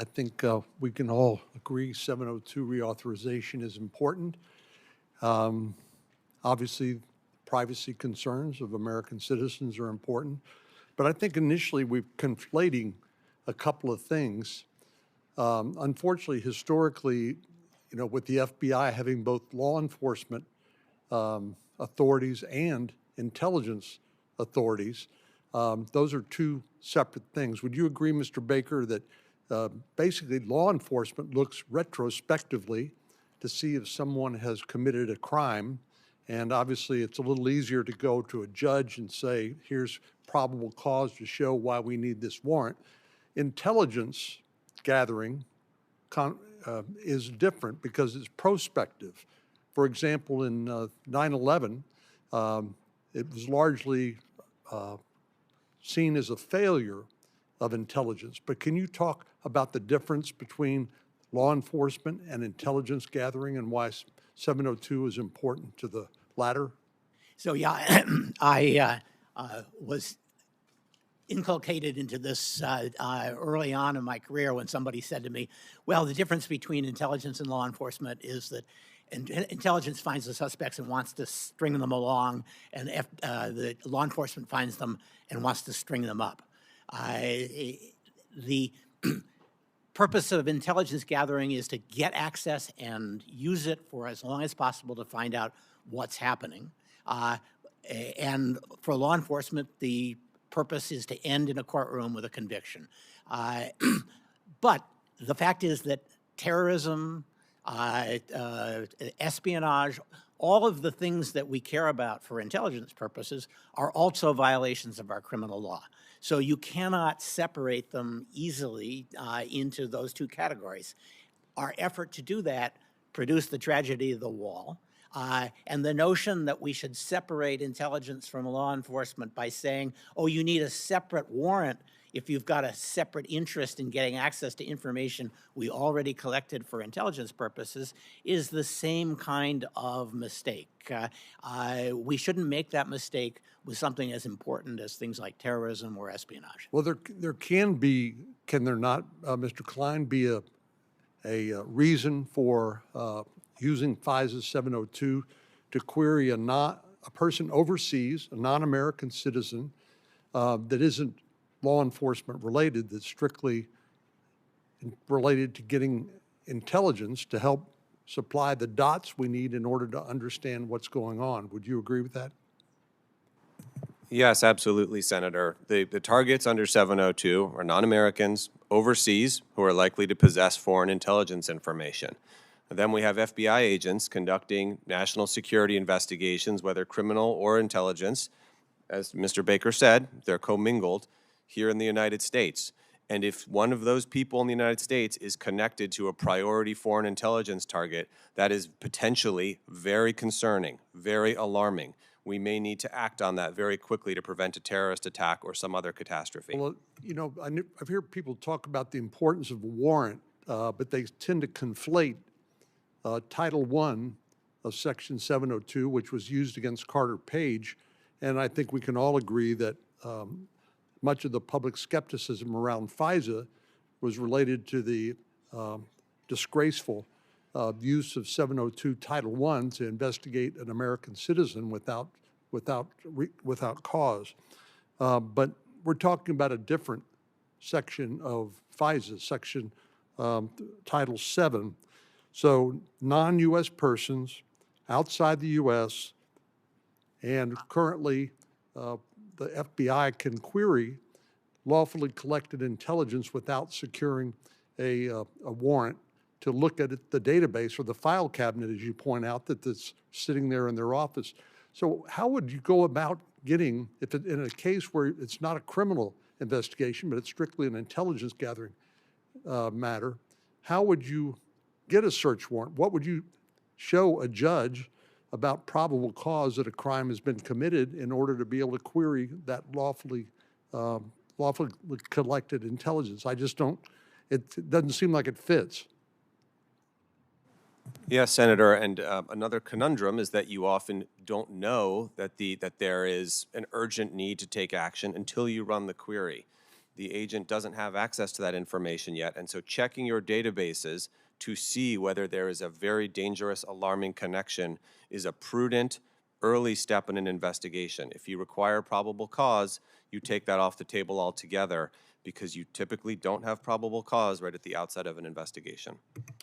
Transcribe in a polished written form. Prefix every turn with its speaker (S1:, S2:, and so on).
S1: I think we can all agree 702 reauthorization is important. Obviously, privacy concerns of American citizens are important. But I think initially we're conflating a couple of things. Unfortunately, historically, with the FBI having both law enforcement authorities and intelligence authorities, those are two separate things. Would you agree, Mr. Baker, that basically law enforcement looks retrospectively to see if someone has committed a crime? And obviously, it's a little easier to go to a judge and say, here's probable cause to show why we need this warrant. Intelligence gathering is different because it's prospective. For example, in 9/11, it was largely seen as a failure of intelligence. But can you talk about the difference between law enforcement and intelligence gathering and why 702 is important to the latter?
S2: So yeah, I was inculcated into this early on in my career when somebody said to me, well, the difference between intelligence and law enforcement is that intelligence finds the suspects and wants to string them along, and the law enforcement finds them and wants to string them up. The purpose of intelligence gathering is to get access and use it for as long as possible to find out what's happening. And for law enforcement, the purpose is to end in a courtroom with a conviction. But the fact is that terrorism, espionage, all of the things that we care about for intelligence purposes are also violations of our criminal law. So you cannot separate them easily into those two categories. Our effort to do that produced the tragedy of the wall. And the notion that we should separate intelligence from law enforcement by saying, oh, you need a separate warrant if you've got a separate interest in getting access to information we already collected for intelligence purposes is the same kind of mistake. We shouldn't make that mistake with something as important as things like terrorism or espionage.
S1: Well, there can be, can there not, Mr. Klein, be a reason for using FISA 702 to query a person overseas, a non-American citizen that isn't law enforcement related, that's strictly related to getting intelligence to help supply the dots we need in order to understand what's going on? Would you agree with that?
S3: Yes, absolutely, Senator. The targets under 702 are non-Americans overseas who are likely to possess foreign intelligence information. And then we have FBI agents conducting national security investigations, whether criminal or intelligence. As Mr. Baker said, they're commingled here in the United States. And if one of those people in the United States is connected to a priority foreign intelligence target, that is potentially very concerning, very alarming. We may need to act on that very quickly to prevent a terrorist attack or some other catastrophe.
S1: Well, I've heard people talk about the importance of a warrant, but they tend to conflate Title I of Section 702, which was used against Carter Page. And I think we can all agree that much of the public skepticism around FISA was related to the disgraceful use of 702 Title I to investigate an American citizen without cause. But we're talking about a different section of FISA, Section Title VII. So non-U.S. persons outside the U.S. and currently the FBI can query lawfully collected intelligence without securing a warrant to look at the database or the file cabinet, as you point out, that's sitting there in their office. So how would you go about getting, if in a case where it's not a criminal investigation, but it's strictly an intelligence gathering matter, how would you get a search warrant? What would you show a judge about probable cause that a crime has been committed in order to be able to query that lawfully collected intelligence? I just don't, it doesn't seem like it fits.
S3: Yes, Senator, and another conundrum is that you often don't know that there is an urgent need to take action until you run the query. the agent doesn't have access to that information yet. And so checking your databases to see whether there is a very dangerous, alarming connection is a prudent, early step in an investigation. If you require probable cause, you take that off the table altogether because you typically don't have probable cause right at the outset of an investigation.